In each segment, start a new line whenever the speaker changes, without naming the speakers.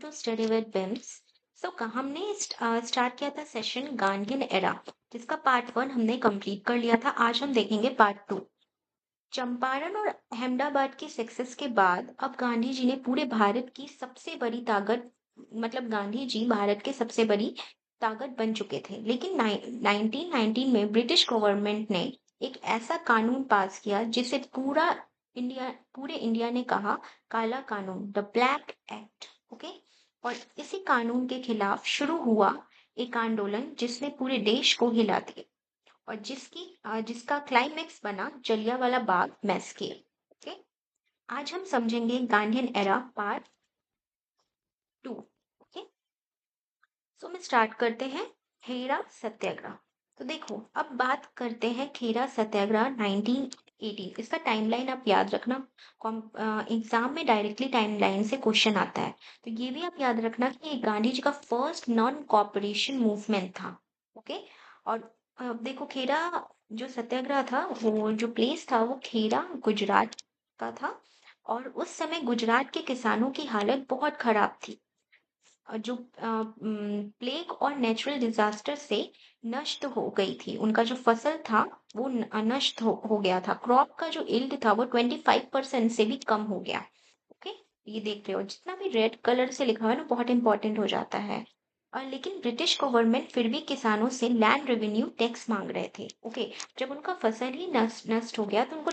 To study with बिम्स। हमने start किया था सेशन गांधीयन एरा, जिसका पार्ट 1 हमने कंप्लीट कर लिया था। आज हम देखेंगे पार्ट 2। चंपारण और अहमदाबाद की सक्सेस के बाद अब गांधी जी ने पूरे भारत की सबसे बड़ी ताकत, मतलब गांधी जी भारत के सबसे बड़ी ताकत बन चुके थे। लेकिन 1919 में ब्रिटिश गवर्नमेंट ने एक ऐसा कानून पास किया जिसे पूरे इंडिया ने कहा काला कानून, द ब्लैक एक्ट। ओके। और इसी कानून के खिलाफ शुरू हुआ एक आंदोलन जिसने पूरे देश को हिला दिया और जिसका क्लाइमेक्स बना जलियांवाला बाग मैसेकर। ओके। आज हम समझेंगे गांधीयन एरा पार्ट 2। ओके। मैं स्टार्ट करते हैं खेरा सत्याग्रह। तो देखो, अब बात करते हैं खेरा सत्याग्रह 1918। इसका टाइमलाइन आप याद रखना, एग्जाम में डायरेक्टली टाइमलाइन से क्वेश्चन आता है। तो ये भी आप याद रखना कि ये गांधी जी का फर्स्ट नॉन कॉपरेशन मूवमेंट था। ओके। और अब देखो, खेरा जो सत्याग्रह था, वो जो प्लेस था वो खेरा गुजरात का था। और उस समय गुजरात के किसानों की हालत बहुत खराब थी। जो प्लेग और नेचुरल डिजास्टर से नष्ट हो गई थी। उनका जो फसल था वो नष्ट हो गया था। क्रॉप का जो यील्ड था वो 25% से भी कम हो गया। ओके। ये देख रहे हो, जितना भी रेड कलर से लिखा हुआ है ना, बहुत इंपॉर्टेंट हो जाता है। और लेकिन ब्रिटिश गवर्नमेंट फिर भी किसानों से लैंड रेवेन्यू टैक्स मांग रहे थे। ओके। जब उनका फसल ही नष्ट हो गया तो उनको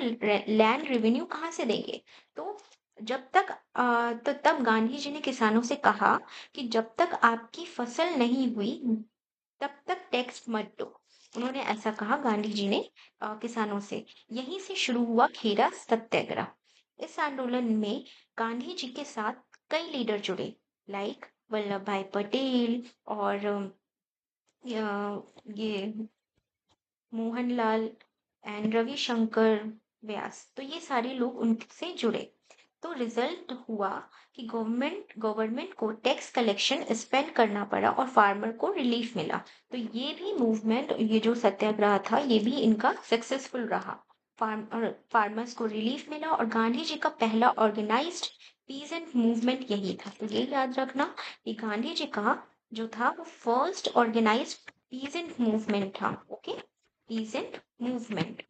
लैंड रेवेन्यू कहाँ से देंगे? तो जब तक तो तब गांधी जी ने किसानों से कहा कि जब तक आपकी फसल नहीं हुई तब तक टैक्स मत दो। उन्होंने ऐसा कहा गांधी जी ने किसानों से। यहीं से शुरू हुआ खेरा सत्याग्रह। इस आंदोलन में गांधी जी के साथ कई लीडर जुड़े, लाइक वल्लभ भाई पटेल और ये मोहनलाल एंड रविशंकर व्यास। तो ये सारे लोग उनसे जुड़े। तो रिजल्ट हुआ कि गवर्नमेंट को टैक्स कलेक्शन स्पेंड करना पड़ा और फार्मर को रिलीफ मिला। तो ये भी मूवमेंट, ये जो सत्याग्रह था, ये भी इनका सक्सेसफुल रहा। फार्मर्स को रिलीफ मिला और गांधी जी का पहला ऑर्गेनाइज्ड पीजेंट मूवमेंट यही था। तो ये याद रखना कि गांधी जी का जो था वो फर्स्ट ऑर्गेनाइज्ड पीजेंट मूवमेंट था। ओके। Peasant movement.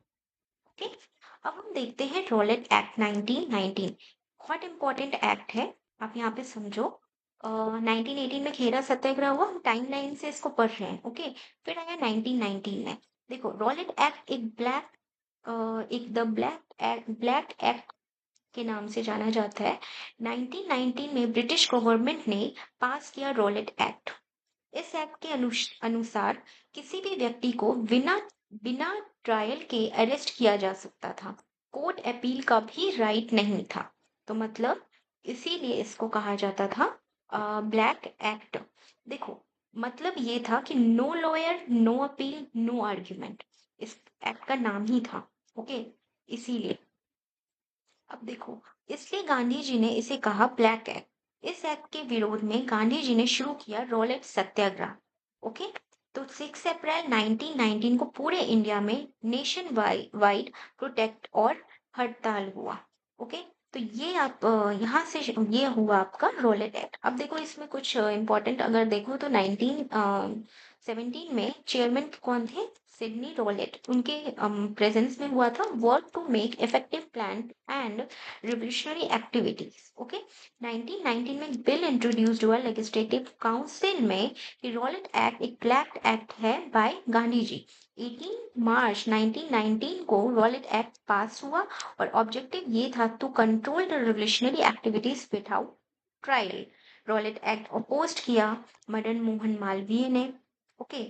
ओके। अब हम देखते हैं रॉलेट एक्ट 1919। बहुत इंपॉर्टेंट एक्ट है, आप यहाँ पे समझो। 1918 में खेरा सत्याग्रह हुआ, हम टाइमलाइन से इसको पढ़ रहे हैं। ओके। फिर आया 1919 में। देखो, रॉलेट एक्ट एक ब्लैक एक्ट के नाम से जाना जाता है। 1919 में ब्रिटिश गवर्नमेंट ने पास किया रॉलेट एक्ट। इस एक्ट के अनुसार किसी भी व्यक्ति को बिना बिना ट्रायल के अरेस्ट किया जा सकता था। कोर्ट अपील का भी राइट नहीं था। तो मतलब इसीलिए इसको कहा जाता था ब्लैक एक्ट। देखो, मतलब ये था कि no lawyer, no appeal, no argument. इस एक्ट का नाम ही था। ओके। इसीलिए अब देखो, इसलिए गांधी जी ने इसे कहा ब्लैक एक्ट। इस एक्ट के विरोध में गांधी जी ने शुरू किया रॉलेट सत्याग्रह। ओके। तो 6 अप्रैल 1919 को पूरे इंडिया में नेशन वाइड प्रोटेक्ट और हड़ताल हुआ। ओके। तो ये आप यहाँ से ये हुआ आपका रॉलेट एक्ट। अब देखो, इसमें कुछ इंपॉर्टेंट अगर देखो तो 1917 में चेयरमैन कौन थे? Sydney Rowlatt. उनके प्रेजेंस में हुआ था work to make effective plan and revolutionary activities. Okay. 1919 में बिल इंट्रोड्यूस्ड हुआ लेजिस्लेटिव काउंसिल में कि रॉलेट एक्ट एक ब्लैक एक्ट है बाय गांधी जी। 18 मार्च 1919 को रॉलेट एक्ट पास हुआ और ऑब्जेक्टिव ये था to control the revolutionary activities without trial. Rowlatt act oppose किया मदन मोहन मालवीय ने। ओके।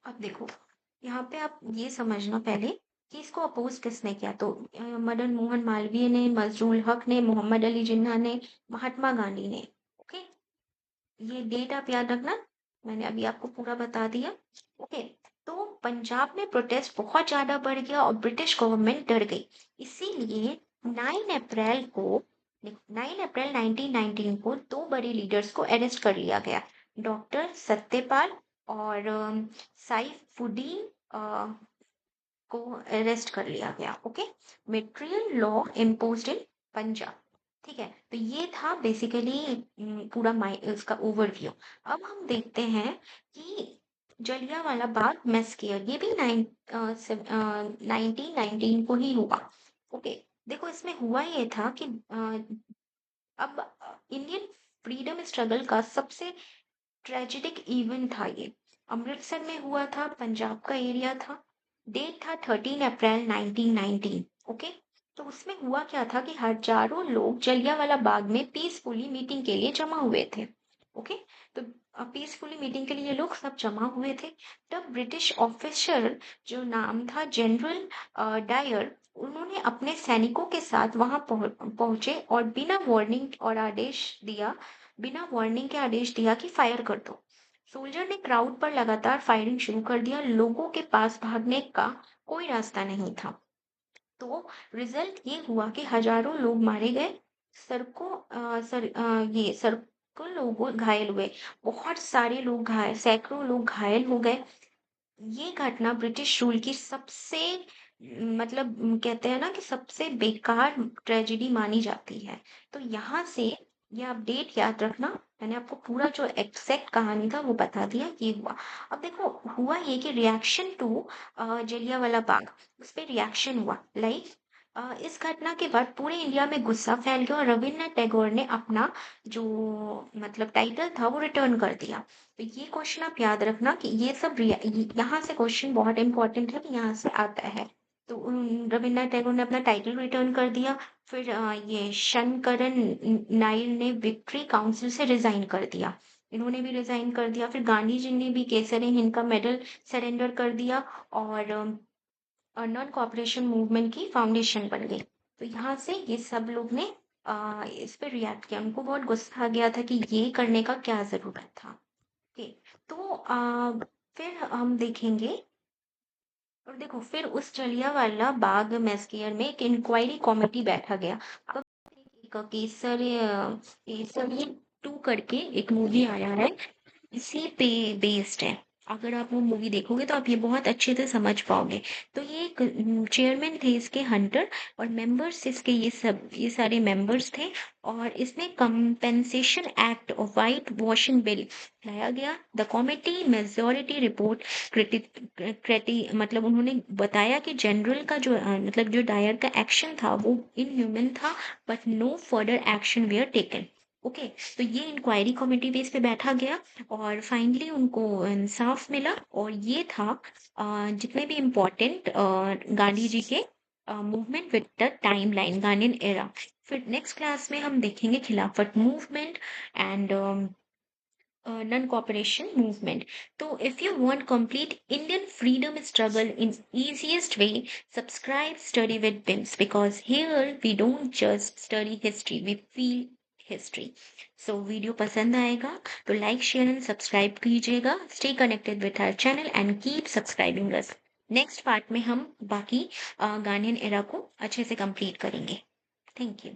अब देखो, यहाँ पे आप ये समझना पहले कि इसको अपोज किसने किया। तो मदन मोहन मालवीय ने, मजरूल हक ने, मोहम्मद अली जिन्ना ने, महात्मा गांधी ने। ओके। ये डेट आप याद रखना, मैंने अभी आपको पूरा बता दिया। ओके। तो पंजाब में प्रोटेस्ट बहुत ज्यादा बढ़ गया और ब्रिटिश गवर्नमेंट डर गई। इसीलिए 9 अप्रैल को 9 अप्रैल 1919 को दो बड़े लीडर्स को अरेस्ट कर लिया गया। डॉक्टर सत्यपाल और साइफुद्दीन को अरेस्ट कर लिया गया। Okay. Martial law imposed in Punjab. ठीक है, तो ये था बेसिकली पूरा इसका ओवरव्यू। अब हम देखते हैं कि जलियांवाला बाग मैसेकर ये भी 1919 को ही हुआ। ओके, देखो इसमें हुआ ये था कि अब इंडियन फ्रीडम स्ट्रगल का सबसे ट्रेजिडिक इवेंट था ये। अमृतसर में हुआ था, पंजाब का एरिया था। डेट था 13 अप्रैल 1919। ओके, तो उसमें हुआ क्या था कि हजारों लोग जलियांवाला बाग में पीसफुली मीटिंग के लिए जमा हुए थे। ओके, तो पीसफुली मीटिंग के लिए लोग सब जमा हुए थे। तब ब्रिटिश ऑफिसर जो नाम था जनरल डायर, उन्होंने अपने सैनिकों के साथ वहां पहुंचे और बिना वार्निंग के आदेश दिया कि फायर कर दो। सोल्जर ने क्राउड पर लगातार फायरिंग शुरू कर दिया। लोगों के पास भागने का कोई रास्ता नहीं था। तो रिजल्ट ये हुआ कि हजारों लोग मारे गए, सैकड़ों लोग घायल हुए। बहुत सारे लोग घायल, सैकड़ों लोग घायल हो गए। ये घटना ब्रिटिश रूल की सबसे मतलब कहते हैं ना कि सबसे बेकार ट्रेजेडी मानी जाती है। तो यहाँ से ये अपडेट याद रखना। मैंने आपको पूरा जो एग्जैक्ट कहानी था वो बता दिया, ये हुआ। अब देखो हुआ ये कि रिएक्शन टू जलियांवाला बाग, उस पर रिएक्शन हुआ। लाइक इस घटना के बाद पूरे इंडिया में गुस्सा फैल गया और रविन्द्रनाथ टैगोर ने अपना जो मतलब टाइटल था वो रिटर्न कर दिया। तो ये क्वेश्चन आप याद रखना कि ये सब यहाँ से क्वेश्चन बहुत इंपॉर्टेंट है कि यहाँ से आता है। तो रविन्द्रनाथ टैगोर ने अपना टाइटल रिटर्न कर दिया। फिर ये शंकरन नायर ने विक्ट्री काउंसिल से रिजाइन कर दिया। इन्होंने भी रिजाइन कर दिया। फिर गांधी जी ने भी केसरी हिंद का मेडल सरेंडर कर दिया और नॉन कॉपरेशन मूवमेंट की फाउंडेशन बन गई। तो यहाँ से ये सब लोग ने इस पे रिएक्ट किया। उनको बहुत गुस्सा आ गया था कि ये करने का क्या जरूरत था। ओके, तो फिर हम देखेंगे। और देखो फिर उस जलियांवाला बाग मैसेकर में एक इंक्वायरी कमेटी बैठा गया। अब एक केसरी 2 करके एक मूवी आया है, इसी पे बेस्ड है। अगर आप वो मूवी देखोगे तो आप ये बहुत अच्छे से समझ पाओगे। तो ये एक चेयरमैन थे इसके, हंटर, और मेंबर्स इसके ये सारे मेंबर्स थे। और इसमें कंपेंसेशन एक्ट और वाइट वॉशिंग बिल लाया गया। द कमिटी मेजोरिटी रिपोर्ट क्रिटि मतलब उन्होंने बताया कि जनरल का जो मतलब जो डायर का एक्शन था वो इनह्यूमन था, but no further action were taken. Okay, तो ये इंक्वायरी कमेटी बेस पे बैठा गया और फाइनली उनको इंसाफ मिला। और ये था जितने भी इम्पोर्टेंट गांधी जी के movement with the time line Gandhian era. फिर नेक्स्ट क्लास में हम देखेंगे खिलाफत movement and non cooperation movement. So if you want complete Indian freedom struggle in easiest way, subscribe Study with Bims, because here we don't just study history, we feel history. So video पसंद आएगा तो like, share and subscribe कीजिएगा. Stay connected with our channel and keep subscribing us. Next part में हम बाकी गार्नियन era को अच्छे से कंप्लीट करेंगे। Thank you.